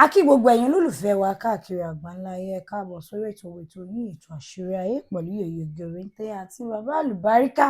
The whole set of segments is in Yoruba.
A kí gbogbo ẹ̀yin olólùfẹ́ wa káàkiri àgbáńlá ayé, ẹ káàbọ̀ sórí ètò yín ètò àṣírí ayé pẹ̀lú Yèyé Ògèrèǹté àti bàbá àlùbáríkà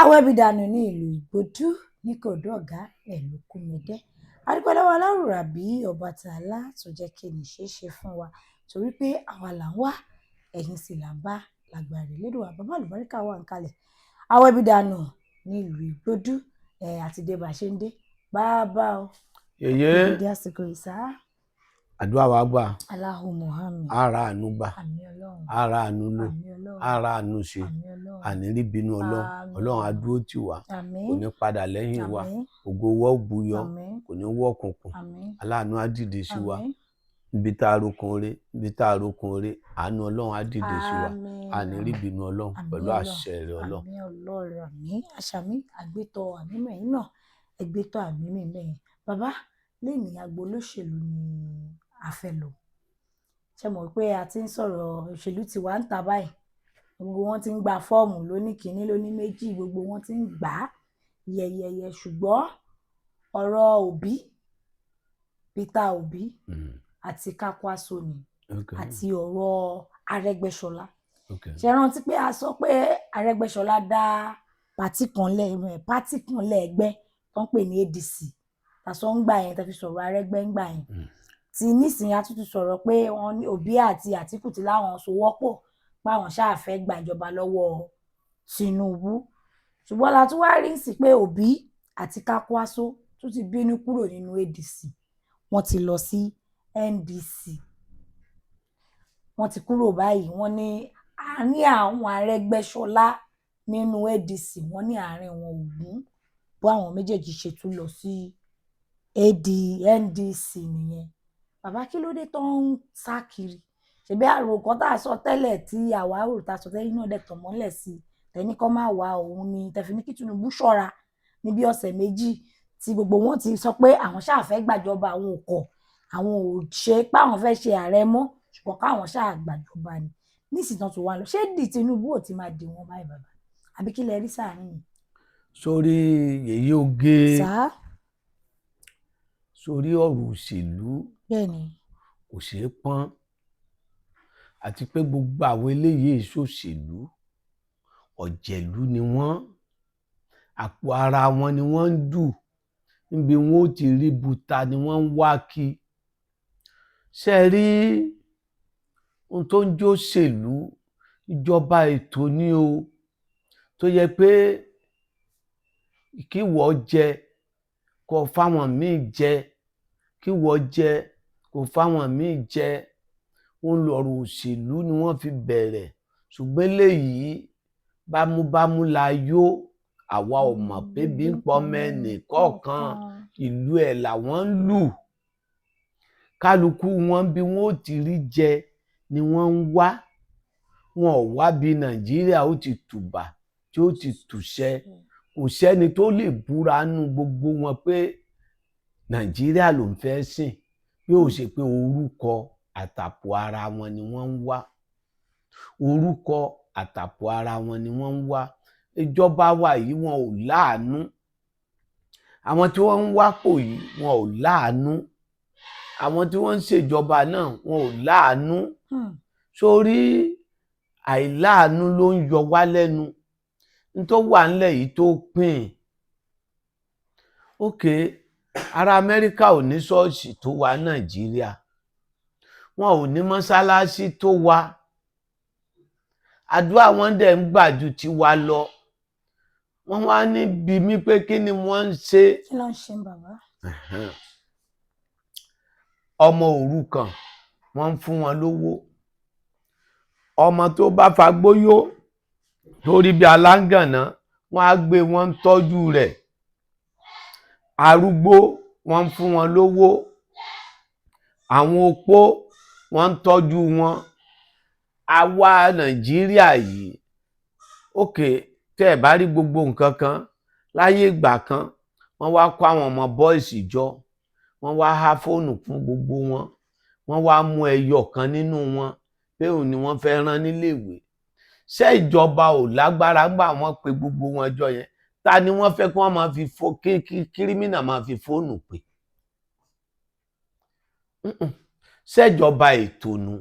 Awẹ́bídànù ní ìlú Ìgbòdú ní kòdó ọ̀gá Ẹ̀lúkúmẹdẹ. A dúpẹ́ lọ́wọ́ Alárùràbí ọba Tàálà tó jẹ́ kí ní ṣeéṣe fún wa torí pé àwa là ń wá ẹ̀yin sì là ń bá lágbára Elédùà. Bàbá àlùbáríkà wà ń kalẹ̀. Awẹ́bídànù ní ìlú Ìgbòdú àti dé bá ṣe ń dé bàbá o. Yèyé ìdí àsìkò ìsá àdúrà wa gbà. Allahumma àmín. Ara àánú gbà. Àmín Ọlọ́run. Ara àánú lò. Àmín Ọlọ́run. Ara àánú ṣe. Àmín Ọlọ́run. Ànírí bínú Ọlọ́run. Àmín. Ọlọ́run á dúró tì wá. Àmín. Kò ní padà lẹ́yìn wa. Àmín. Ògo wa ó buyọ. Àmín. Kò ní wọ́ òkùnkùn. Àmín. Aláàánú á dìde sí wa. Àmín. Ibi tá a rokun ore, ibi tá a rokun ore, àánú Ọlọ́run á dìde sí wa. Àmín. Ànírí bínú Ọlọ́run Àmín pẹ̀lú Ọlọ́run. àṣẹ rẹ̀ Ọlọ́run. Àmín Ọlọ́run. Àmín. Àṣàmí àgbétọ̀ àmímọ̀ yín náà ẹgbẹ́tọ̀ àmímọ̀ mẹ́yìn. Bàbá lẹ́yìn agbo olóṣèlú ni a fẹ́ lọ. Ṣé mọ̀ pé a ti ń sọ̀rọ̀ òṣèlú ti wá ń ta báyìí. Gbogbo wọn ti ń gba fọ́ọ̀mù lóní kìíní lóní méjì, gbogbo wọn ti ń gbà á yẹyẹyẹ, ṣùgbọ́n ọ̀rọ̀ Òbí, Peter Òbí àti Kwakwanso ni àti ọ̀rọ̀ Arẹ́gbẹ́ṣọlá. Ṣé rántí pé a sọ pé Arẹ́gbẹ́ṣọlá dá pátì kan lẹ̀ ẹgbẹ́ tó ń pè ní ADC tàṣọ ń gbà yẹn, tó fi sọ̀rọ̀ Arẹ́gbẹ́ ń gbà yẹn. Tí nísìnyí a tún ti sọ̀rọ̀ pé wọ́n ní Òbí àti Àtíkù ti láwọn sowọ́pọ̀ pé àwọn ṣáà fẹ́ gba ìjọba lọ́wọ́ Tinubu. Ṣùgbọ́n la tún wá rí sí pé Òbí àti Kwakwanso tún ti bínú kúrò nínú ADC. Wọ́n ti lọ sí NDC. Wọ́n ti kúrò báyìí. Wọ́n ní àárín àwọn Arẹ́gbẹ́ṣọlá nínú ADC, wọ́n ní àárín wọn ò gún bó àwọn méjèèjì ṣe tún lọ sí NDC nìyẹn. Bàbá kí ló dé tó ń sá kiri? Ṣebí àròkọ tá a sọ tẹ́lẹ̀ tí àwa rò tá a sọ tẹ́lẹ̀ náà dẹ̀ tàn mọ́lẹ̀ sí i. Tẹ́ni kọ́ máa wà òun ni tẹ̀fí ní kí Tinubu ṣọ́ra ní bí ọ̀sẹ̀ méjì tí gbogbo wọn ti sọ pé àwọn ṣáà fẹ́ gbàjọba, àwọn ò kọ̀, àwọn ò ṣe pé àwọn fẹ́ ṣe ààrẹ mọ́, ṣùgbọ́n káwọn ṣáà gbàjọba ni. Nísìnyí tán tó wá lọ, ṣé di Tinubu ò ti máa dì wọ́n báyìí bàbá? Àbí kí lẹ rí sáàrin yìí? Sórí Yèyé Oge. Sá. Sórí ọ̀rọ̀ òṣèlú. Bẹ́ẹ̀ni. Kò ṣeé pọ́n. Àti pé gbogbo àwọn eléyìí ṣòṣèlú, ọ̀jẹ̀lú ni wọ́n. Àpò ara wọn ni wọ́n ń dù. Níbi wọn ó ti rí buta ni wọ́n ń wá kí. Ṣé ẹ rí ohun tó ń jó ṣèlú, ìjọba ètò ni o, tó yẹ pé kí wọ́n jẹ kó fáwọn míì jẹ, kí wọ́n jẹ kó fáwọn míì jẹ. Ó ń lọ̀rọ̀ òṣèlú ni wọ́n fi bẹ̀rẹ̀. Ṣùgbọ́n eléyìí bámúbámú la yó. Àwa ò mọ̀ pé bí ń pọ̀ mẹ́nì kọ̀ọ̀kan ìlú ẹ̀ làwọn ń lù. Kálukú wọn bí wọn ó ti rí jẹ ni wọ́n ń wá. Wọn ò wá bí Nàìjíríà ó ti tùbà tí ó ti tùṣẹ́. Kò sẹ́ni tó lè búra nú gbogbo wọn pé Nàìjíríà ló ń fẹ́ sìn, yóò ṣe pé orúkọ àtàpọ̀ ara wọn ni wọ́n ń wá. Orúkọ àtàpọ̀ ara wọn ni wọ́n ń wá. Ìjọba wa yìí wọn ò láàánú. Àwọn tí wọ́n ń wápò yìí wọn ò láàánú. Àwọn tí wọ́n ń ṣèjọba náà wọn ò láàánú. Sórí àìláàánú ló ń yọ wá lẹ́nu. N tó wà ńlẹ̀ yìí tó pín. Ókè, ará Amẹ́ríkà ò ní ṣọ́ọ̀ṣì tó wà Nàìjíríà. Wọn ò ní mọ́sálásí tó wà. Àdúrà wọn dẹ̀ ń gbà ju tiwa lọ. Wọ́n wá ní bí mi pé kí ni wọ́n ń ṣe. Kí ló ń ṣe bàbá? Ọmọ òrukàn wọ́n ń fún wọn lówó. Ọmọ tó bá fagbóyó torí bí aláǹgànná wọ́n á gbé wọn ń tọ́jú rẹ̀. Arúgbó wọ́n ń fún wọn lówó. Àwọn opó wọ́n ń tọ́jú wọn. Àwa Nàìjíríà yìí, ókè, tẹ́ ẹ̀ bá rí gbogbo nǹkan kan láyé ìgbà kan, wọ́n wá kó àwọn ọmọ bọ́ìsì jọ, wọ́n wá há fóònù fún gbogbo wọn, wọ́n wá mú ẹyọ kan nínú wọn pé òun ni wọ́n fẹ́ rán níléèwé. Ṣé ìjọba ò lágbára gbà wọ́n pé gbogbo wọn jọ yẹn? Ta ni wọ́n fẹ́ kí wọ́n máa fi kírímínà máa fi fóònù pè? ṣèjọba ètò nu.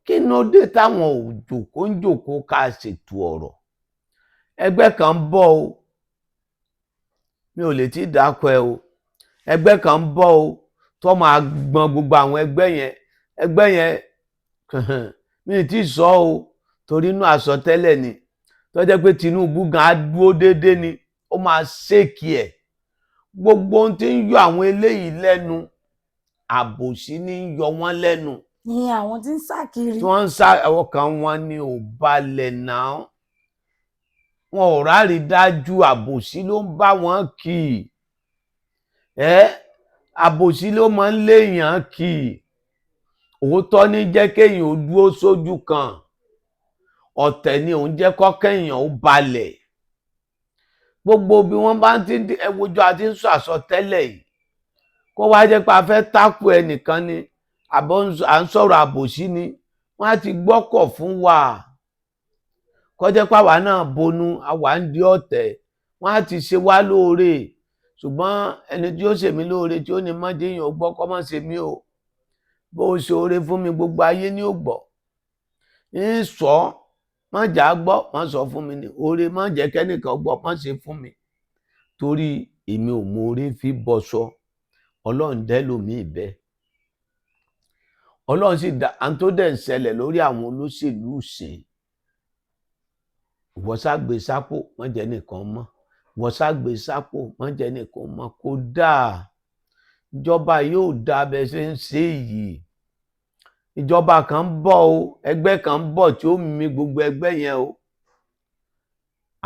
Kí ló dé táwọn ń jòkó ká ṣètò ọ̀rọ̀? Ẹgbẹ́ kan ń bọ̀ o, mi ò lè tí dákọ ẹ o, ẹgbẹ́ kan ń bọ̀ o tó máa gbọn gbogbo àwọn ẹgbẹ́ yẹn mi ì tí sọ o, torí inú àsọtẹ́lẹ̀ ni, tó jẹ́ pé Tinubu gan á dúró déédéé ni, ó máa ṣèkì ẹ̀. Gbogbo ohun tí ń yọ àwọn eléyìí lẹ́nu, àbòsí ní ń yọ wọ́n lẹ́nu. Ni àwọn tí ń sá kiri. Tí wọ́n ń sá, ọkàn wọn ni ò balẹ̀ náà. Wọn ò rárí dájú, àbòsí ló ń bá wọn kì í. Àbòsí ló máa ń léèyàn kì í. Òótọ́ ní jẹ́ kéèyàn ó dúró sójú kan. Ọ̀tẹ̀ ni òun jẹ́ kọ́kẹ́yàn ó balẹ̀. Gbogbo bí wọ́n bá ti ẹwùjọ àti ń sọ àsọtẹ́lẹ̀ yìí, kó wá jẹ́ pé a fẹ́ tákù ẹnìkan ni, àbọ̀ à ń sọ̀rọ̀ àbòsí ni, wọ́n á ti gbọ́kọ̀ fún wa. Kó jẹ́ pé àwa náà bonú, àwa ń di ọ̀tẹ̀, wọ́n á ti ṣe wá lóore. Ṣùgbọ́n ẹni tí ó ṣe mí lóore tí ó ní má jẹ́ èèyàn gbọ́ kó má ṣe mí o. Bó o ṣe oore fún mi, gbogbo ayé ni ó gbọ́. Ń sọ, má jà á gbọ́, má sọ fún mi ni. Oore má jẹ́ kẹ́nìkan gbọ́, má ṣe fún mi. Torí èmi ò mọ oore fi bọṣọ. Ọlọ́run dẹ́lòmíì bẹ́ẹ̀. Ọlọ́run sì dá àwọn tó dẹ̀ ń ṣẹlẹ̀ lórí àwọn olóṣèlú ìsìn. Ìwọ sá gbé sápò, má jẹ́ nìkan mọ́. Ìwọ sá gbé sápò, má jẹ́ nìkan mọ́. Kò dáa. Ìjọba yóò dá bẹ́ ṣe ń ṣe yìí. Ìjọba kan ń bọ̀ o, ẹgbẹ́ kan ń bọ̀ tí ó mì gbogbo ẹgbẹ́ yẹn o.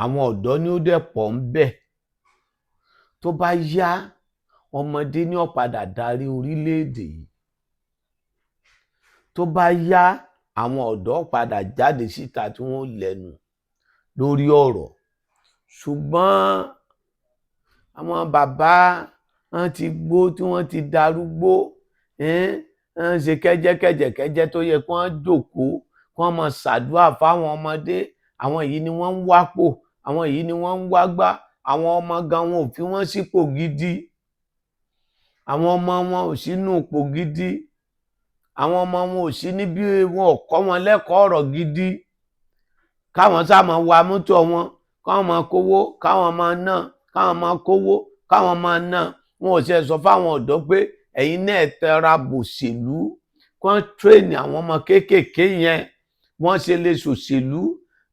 Àwọn ọ̀dọ́ ni ó dẹ̀ pọ̀ ń bẹ̀. Tó bá yá, ọmọdé ni ó padà darí orílẹ̀-èdè yìí. Tó bá yá, àwọn ọ̀dọ́ padà jáde síta tí wọ́n lẹ́nu lórí ọ̀rọ̀. Ṣùgbọ́n àwọn bàbá wọn ti gbó, tí wọ́n ti darúgbó, wọ́n ṣe kẹ́jẹ́kẹ́jẹ́ tó yẹ kí wọ́n jókòó, kí wọ́n máa ṣàdúrà fáwọn ọmọdé. Àwọn yìí ni wọ́n ń wápò, àwọn yìí ni wọ́n ń wágbá. Àwọn ọmọ gan wọn ò fi wọ́n sípò gidi. Àwọn ọmọ wọn ò sínú ipò gidi. Àwọn ọmọ wọn ò sí níbí, wọn ò kọ́ wọn lẹ́kọ̀ọ́ ọ̀rọ̀ gidi. Káwọn sá máa wa mọ́tò wọn, káwọn máa kówó, káwọn máa ná, káwọn máa kówó, káwọn máa ná. Wọn ò ṣe sọ fáwọn ọ̀dọ́ pé ẹ̀yin náà tẹra bòṣèlú. Kán tréènì àwọn ọmọ kéékèèké yẹn, wọ́n ṣe lè ṣòṣèlú.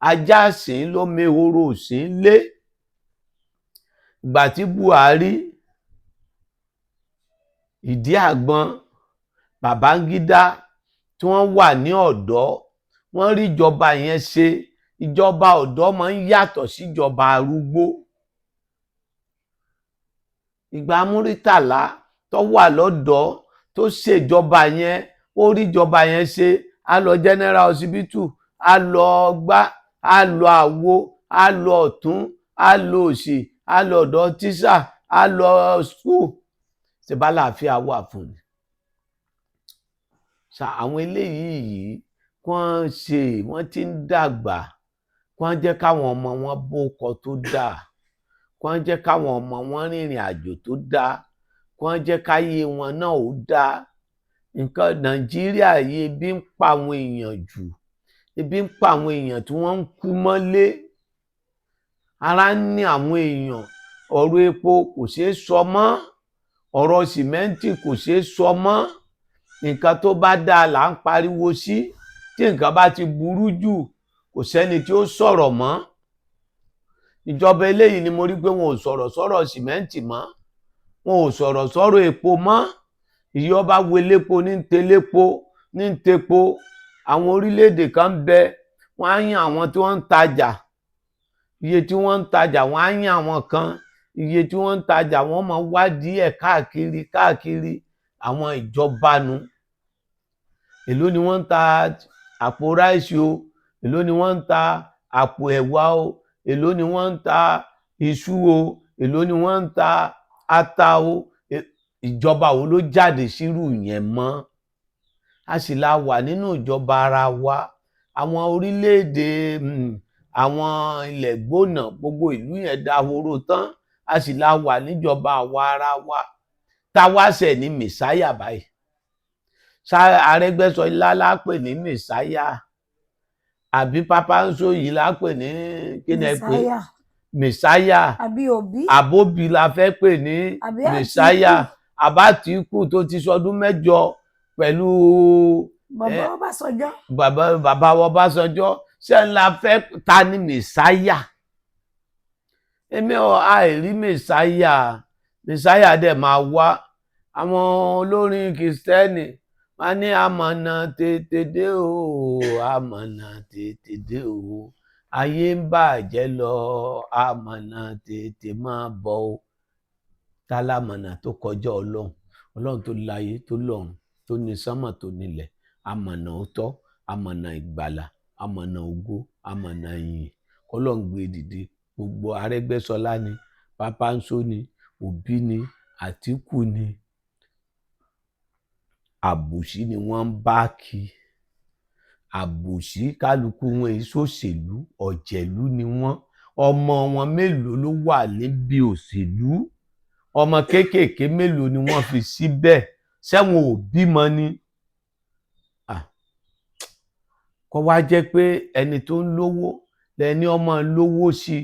Ajá sìn ló mehoro sìn lé. Ìgbà tí Buhari, Ìdí Àgbọn, Babangida tí wọ́n wà ní ọ̀dọ́, wọ́n rí ìjọba yẹn ṣe. Ìjọba ọ̀dọ́ máa ń yàtọ̀ sí ìjọba arúgbó. Ìgbà Múrítàlá tó wà lọ́dọ̀ tó ṣèjọba yẹn, ó rí ìjọba yẹn ṣe. A lọ General Hospital, a lọ gbá, a lọ àwo, a lọ ọ̀tún, a lọ òsì, a lọ ọ̀dọ̀ tíṣà, a lọ school. Ṣé bá láàfíà wà fún ni? Àwọn eléyìí yìí wọ́n ti ń dàgbà. Wọ́n jẹ́ káwọn ọmọ wọn bókọ tó dáa. Wọ́n jẹ́ káwọn ọmọ wọn rìnrìn àjò tó dáa. Wọ́n jẹ́ káyé wọn náà ó dáa. Nǹkan Nàìjíríà yìí, ebi ń pa àwọn èèyàn jù. Ebi ń pa àwọn èèyàn tí wọ́n ń kú mọ́lé. Ara ń ní àwọn èèyàn. Ọ̀rọ̀ epo kò ṣeé sọ mọ́. Ọ̀rọ̀ sìmẹ́ǹtì kò ṣeé sọ mọ́. Nǹkan tó bá dáa là ń pariwo sí. Tí nǹkan bá ti burú jù, kò sẹ́ni tí ó sọ̀rọ̀ mọ́. Ìjọba eléyìí ni mo rí pé wọn ò sọ̀rọ̀ sìmẹ́ǹtì mọ́. Wọn ò sọ̀rọ̀ epo mọ́. Ìjọba wo elépo ní telépo, ní tepo. Àwọn orílẹ̀-èdè kan ń bẹ, wọ́n á yàn àwọn tí wọ́n ń tajà. Iye tí wọ́n ń tajà, wọ́n á yàn àwọn kan. Iye tí wọ́n ń tajà, wọ́n máa wádìí ẹ̀ káàkiri. Àwọn ìjọba nu. Èló ni wọ́n ń ta àpò ráìsì o? Èló ni wọ́n ń ta àpò ẹ̀wà o? Èló ni wọ́n ń ta iṣu o? Èló ni wọ́n ń ta ata o? Ìjọba wo ló jáde sírú yẹn mọ́? A sì la wà nínú ìjọba ara wa. Àwọn orílẹ̀-èdè, àwọn ilẹ̀ gbóná, gbogbo ìlú yẹn dahoro tán. A sì la wà níjọba àwa ara wa. Táwa ṣẹ̀ ní mẹ̀sáyà báyìí. Arẹ́gbẹ́ṣọlá lápè ní mẹ̀sáyà àbí Pápánṣóyí lápè ní kíni ẹ pé Mẹ̀sáyà mẹ̀sáyà àbí Òbí àbóbí la fẹ́ pè ní àbí mẹ̀sáyà Àtíkù àbátìkù tó ti sọdún 8 pẹ̀lú bàbá Ọbásanjọ́. bàbá Ọbásanjọ́ ṣé ńlá fẹ́ ta ni mẹ̀sáyà èmi àìrí mẹ̀sáyà dẹ̀ máa wá àwọn olórin kìrìsìtẹ́nì wọ́n ní amọ̀nà tètè dé o amọ̀nà tètè dé o ayé ń bàjẹ́ lọ amọ̀nà tètè máa bọ̀ o tálámọ̀nà tó kọjá ọlọ́run tó láyé tó lọ́run tó ní sánmọ̀ tó nílẹ̀ amọ̀nà òótọ́ amọ̀nà ìgbàlà amọ̀nà ògo amọ̀nà ìyìn kọ́lọ́run gbé dìde gbogbo Arẹ́gbẹ́ṣọlá ni Pápánṣó ni Òbí ni Àtíkù ni àbòsí ni wọ́n ń bá kí àbòsí kálukú wọn èyí ṣòṣèlú ọ̀jẹ̀lú ni wọ́n ọmọ wọn mélòó ló wà níbi òṣèlú ọmọ kéékèèké mélòó ni wọ́n fi síbẹ̀ ṣẹ́wọn ò bímọ ni kó wá jẹ́ pé ẹni tó ń lówó lẹni ọmọ lówó sí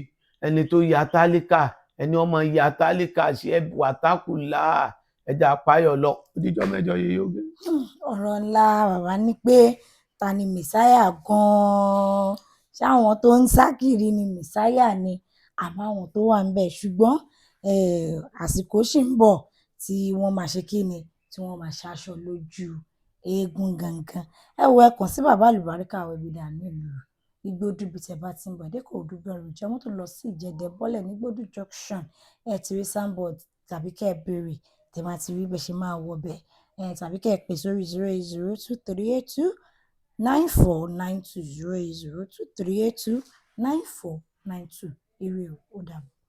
ẹni tó ya tálíkà ẹni ọmọ ya tálíkà sí wàtákùlà ẹja apáyọ lọ díjọ mẹ́jọ yìí yóò gbé. ọ̀rọ̀ ńlá bàbá ní pé ta ni mẹ̀sáyà gan-an ṣé àwọn tó ń sá kiri ni mẹ̀sáyà ni àbáwọn tó wà ńbẹ̀ ṣùgbọ́n àsìkò ṣì ń bọ̀ tí wọ́n máa ṣe kíni tí wọ́n máa ṣaṣọ lójú eégún gangan. ẹ wo ẹ kàn sí bàbá àlùbáríkà Wẹ̀bìdà nílùú Igbódù bí tẹ bá ti ń bọ̀ dẹ́kọ̀ òdúgbẹ̀rù jẹ́ mọ́tò lọ sí Ìjẹ̀dẹ̀ bọ́lẹ̀ ní Igbódù junction ẹ ti rí signboard tàbí kẹ́ ẹ béèrè tẹ máa ti rí bẹ́ẹ̀ ṣe máa wọ bẹ̀ tàbí kẹ́ ẹ pè sórí 08023829492 08023829492 ire ó dàbọ̀.